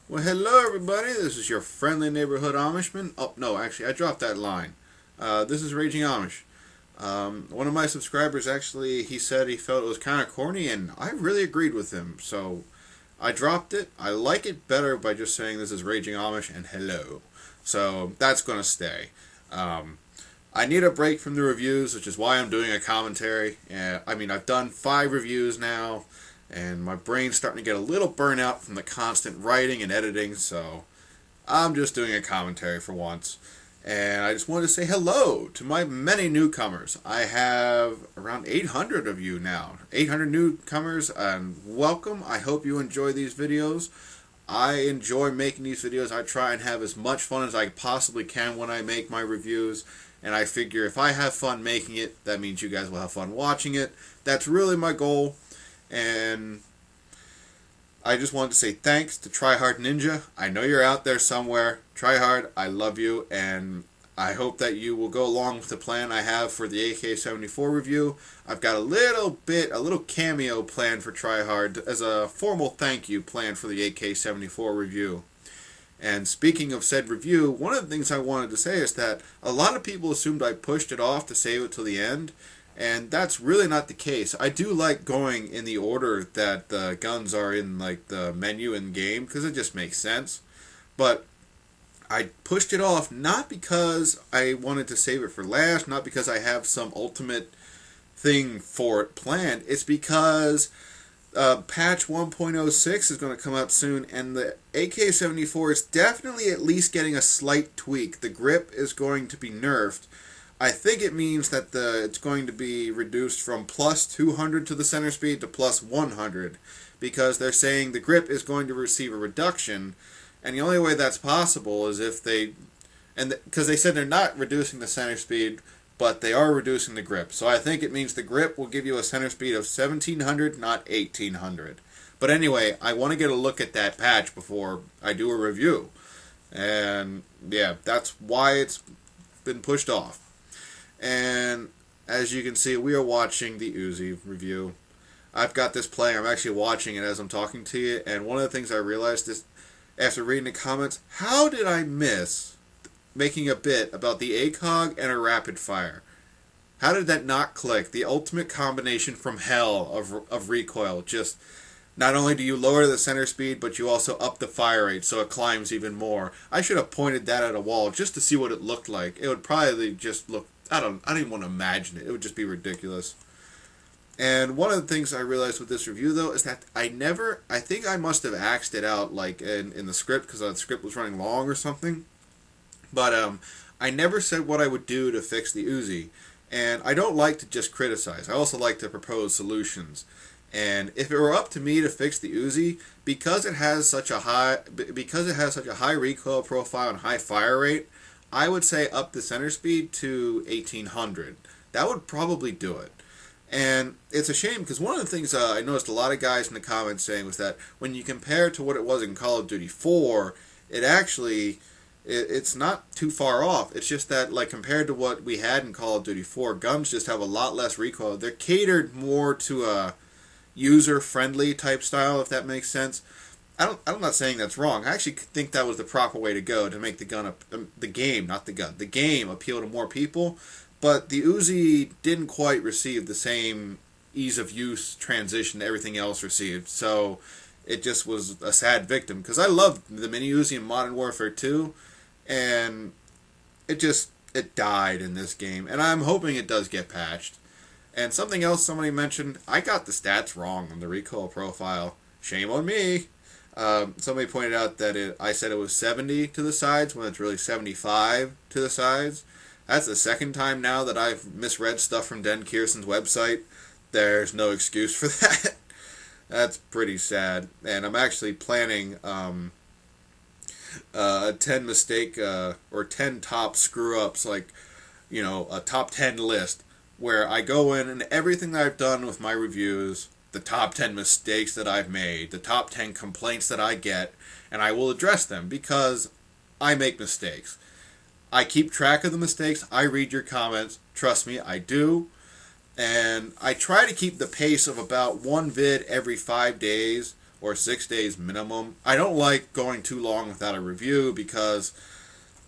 Well, hello everybody. This is your friendly neighborhood Amishman. Oh, no, actually, I dropped that line. This is Raging Amish. One of my subscribers actually, he said he felt it was kind of corny, and I really agreed with him. So I dropped it. I like it better by just saying this is Raging Amish and hello. So that's going to stay. Um, I need a break from the reviews, which is why I'm doing a commentary. I've done 5 reviews now, and my brain's starting to get a little burnt out from the constant writing and editing, so I'm just doing a commentary for once. And I just wanted to say hello to my many newcomers. I have around 800 of you now. 800 newcomers, and welcome. I hope you enjoy these videos. I enjoy making these videos. I try and have as much fun as I possibly can when I make my reviews. And I figure if I have fun making it, that means you guys will have fun watching it. That's really my goal. And I just wanted to say thanks to Tryhard Ninja. I know you're out there somewhere. Tryhard, I love you, and I hope that you will go along with the plan I have for the AK-74 review. I've got a little cameo plan for Tryhard as a formal thank you plan for the AK-74 review. And speaking of said review, one of the things I wanted to say is that a lot of people assumed I pushed it off to save it till the end, and that's really not the case. I do like going in the order that the guns are in, like the menu in game, because it just makes sense. But I pushed it off not because I wanted to save it for last, not because I have some ultimate thing for it planned. It's because patch 1.06 is going to come out soon, and the AK-74 is definitely at least getting a slight tweak. The grip is going to be nerfed. I think it means that it's going to be reduced from plus 200 to the center speed to plus 100, because they're saying the grip is going to receive a reduction, and the only way that's possible is if because they said they're not reducing the center speed, but they are reducing the grip. So I think it means the grip will give you a center speed of 1700, not 1800. But anyway, I want to get a look at that patch before I do a review. And yeah, that's why it's been pushed off. And as you can see, we are watching the Uzi review. I've got this playing. I'm actually watching it as I'm talking to you. And one of the things I realized is, after reading the comments, how did I miss making a bit about the ACOG and a rapid fire? How did that not click? The ultimate combination from hell of recoil. Just, not only do you lower the center speed, but you also up the fire rate so it climbs even more. I should have pointed that at a wall just to see what it looked like. It would probably just look, I don't even want to imagine it. It would just be ridiculous. And one of the things I realized with this review, though, is that I think I must have axed it out, like, in the script, because the script was running long or something. But I never said what I would do to fix the Uzi. And I don't like to just criticize. I also like to propose solutions. And if it were up to me to fix the Uzi, because it has such a high recoil profile and high fire rate, I would say up the center speed to 1800. That would probably do it. And it's a shame, because one of the things I noticed a lot of guys in the comments saying was that when you compare it to what it was in Call of Duty 4, it's not too far off. It's just that, like, compared to what we had in Call of Duty 4, guns just have a lot less recoil. They're catered more to a user-friendly type style, if that makes sense. I'm not saying that's wrong. I actually think that was the proper way to go, to make the game appeal to more people. But the Uzi didn't quite receive the same ease of use transition that everything else received. So it just was a sad victim. Because I loved the mini Uzi in Modern Warfare 2. And it died in this game. And I'm hoping it does get patched. And something else somebody mentioned, I got the stats wrong on the recoil profile. Shame on me. Somebody pointed out that I said it was 70 to the sides when it's really 75 to the sides. That's the second time now that I've misread stuff from Den Kearson's website. There's no excuse for that. That's pretty sad. And I'm actually planning a 10 mistake or 10 top screw-ups, like, a top 10 list, where I go in and everything that I've done with my reviews, the top 10 mistakes that I've made, the top 10 complaints that I get, and I will address them, because I make mistakes. I keep track of the mistakes. I read your comments. Trust me, I do. And I try to keep the pace of about one vid every 5 days or 6 days minimum. I don't like going too long without a review because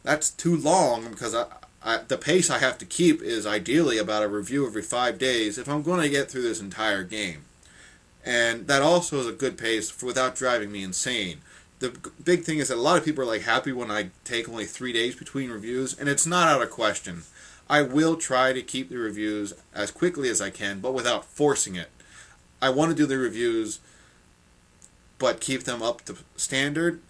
that's too long, because the pace I have to keep is ideally about a review every 5 days if I'm going to get through this entire game. And that also is a good pace without driving me insane. The big thing is that a lot of people are like happy when I take only 3 days between reviews, and it's not out of question. I will try to keep the reviews as quickly as I can, but without forcing it. I want to do the reviews, but keep them up to standard.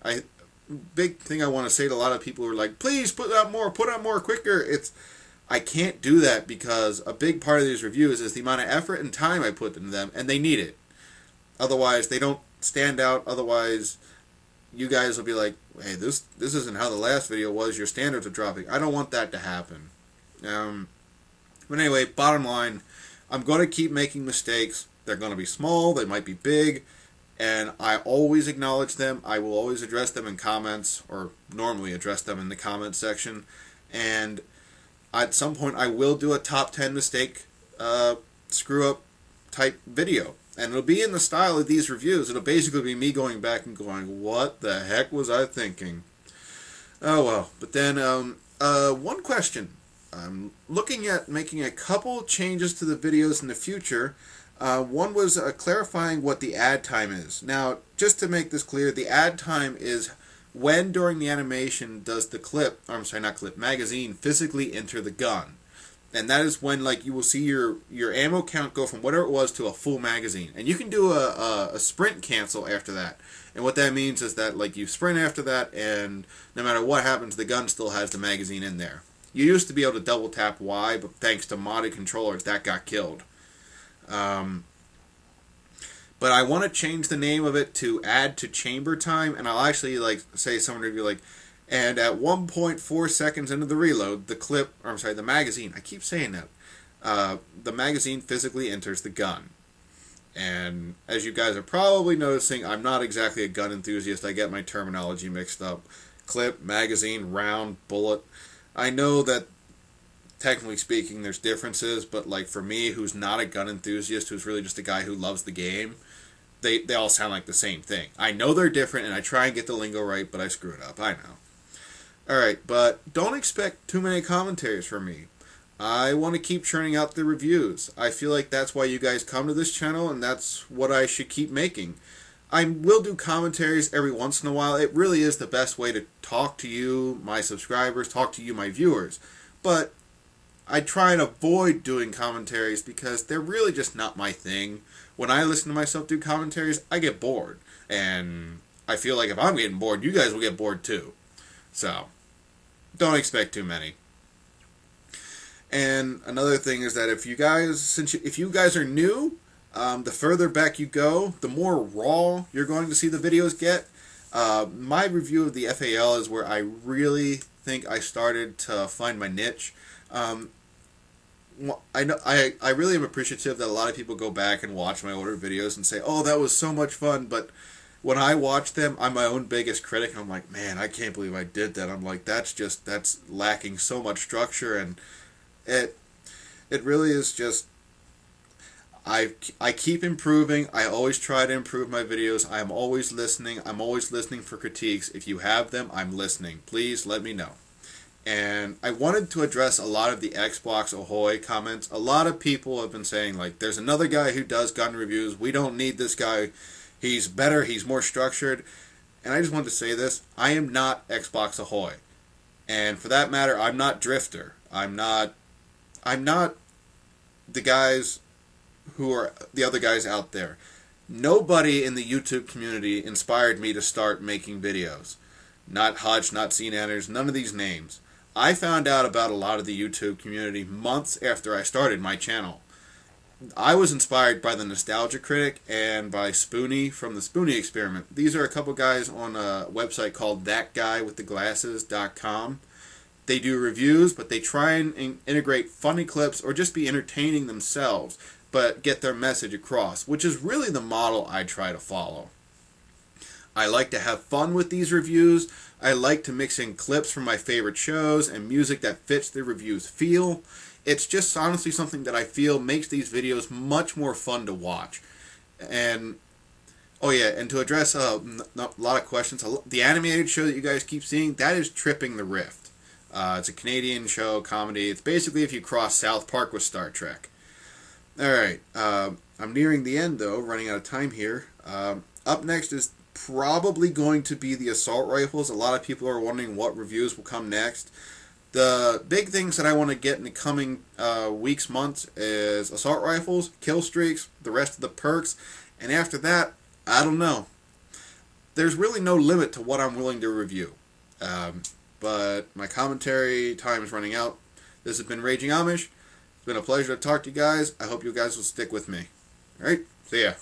Big thing I want to say to a lot of people who are like, please put out more quicker. I can't do that because a big part of these reviews is the amount of effort and time I put into them, and they need it. Otherwise, they don't stand out. Otherwise, you guys will be like, hey, this isn't how the last video was. Your standards are dropping. I don't want that to happen. But anyway, bottom line, I'm going to keep making mistakes. They're going to be small. They might be big. And I always acknowledge them. I will always address them in comments, or normally address them in the comments section. And at some point, I will do a top 10 mistake, screw-up type video. And it'll be in the style of these reviews. It'll basically be me going back and going, what the heck was I thinking? Oh, well. But then, one question. I'm looking at making a couple changes to the videos in the future. One was clarifying what the ad time is. Now, just to make this clear, the ad time is when during the animation does the magazine physically enter the gun. And that is when, like, you will see your ammo count go from whatever it was to a full magazine. And you can do a sprint cancel after that. And what that means is that, like, you sprint after that, and no matter what happens, the gun still has the magazine in there. You used to be able to double tap Y, but thanks to modded controllers, that got killed. But I want to change the name of it to add to chamber time, and I'll actually say someone would be like, and at 1.4 seconds into the reload, the magazine, I keep saying that, the magazine physically enters the gun. And as you guys are probably noticing, I'm not exactly a gun enthusiast. I get my terminology mixed up. Clip, magazine, round, bullet. I know that technically speaking, there's differences, but like for me, who's not a gun enthusiast, who's really just a guy who loves the game, they all sound like the same thing. I know they're different, and I try and get the lingo right, but I screw it up. I know. Alright, but don't expect too many commentaries from me. I want to keep churning out the reviews. I feel like that's why you guys come to this channel, and that's what I should keep making. I will do commentaries every once in a while. It really is the best way to talk to you, my subscribers, talk to you, my viewers. But I try and avoid doing commentaries because they're really just not my thing. When I listen to myself do commentaries, I get bored. And I feel like if I'm getting bored, you guys will get bored too. So, don't expect too many. And another thing is that if you guys are new, the further back you go, the more raw you're going to see the videos get. My review of the FAL is where I really think I started to find my niche. I really am appreciative that a lot of people go back and watch my older videos and say, oh, that was so much fun, but when I watch them, I'm my own biggest critic, and I'm like, man, I can't believe I did that. I'm like, that's lacking so much structure, and it really is just, I keep improving. I always try to improve my videos. I am always listening. I'm always listening for critiques. If you have them, I'm listening. Please let me know. And I wanted to address a lot of the Xbox Ahoy comments. A lot of people have been saying, like, there's another guy who does gun reviews. We don't need this guy. He's better. He's more structured. And I just wanted to say this. I am not Xbox Ahoy. And for that matter, I'm not Drifter. I'm not the guys who are the other guys out there. Nobody in the YouTube community inspired me to start making videos. Not Hutch, not CNanners, none of these names. I found out about a lot of the YouTube community months after I started my channel. I was inspired by the Nostalgia Critic and by Spoonie from the Spoonie Experiment. These are a couple guys on a website called thatguywiththeglasses.com. They do reviews, but they try and integrate funny clips or just be entertaining themselves, but get their message across, which is really the model I try to follow. I like to have fun with these reviews. I like to mix in clips from my favorite shows and music that fits the review's feel. It's just honestly something that I feel makes these videos much more fun to watch. And Oh yeah, and to address a lot of questions, the animated show that you guys keep seeing, that is Tripping the Rift. It's a Canadian show, comedy. It's basically if you cross South Park with Star Trek. All right, I'm nearing the end though, running out of time here. Up next is probably going to be the assault rifles. A lot of people are wondering what reviews will come next. The big things that I want to get in the coming weeks, months is assault rifles, kill streaks, the rest of the perks, and after that, I don't know. There's really no limit to what I'm willing to review. But my commentary time is running out. This has been Raging Amish. It's been a pleasure to talk to you guys. I hope you guys will stick with me. Alright, see ya.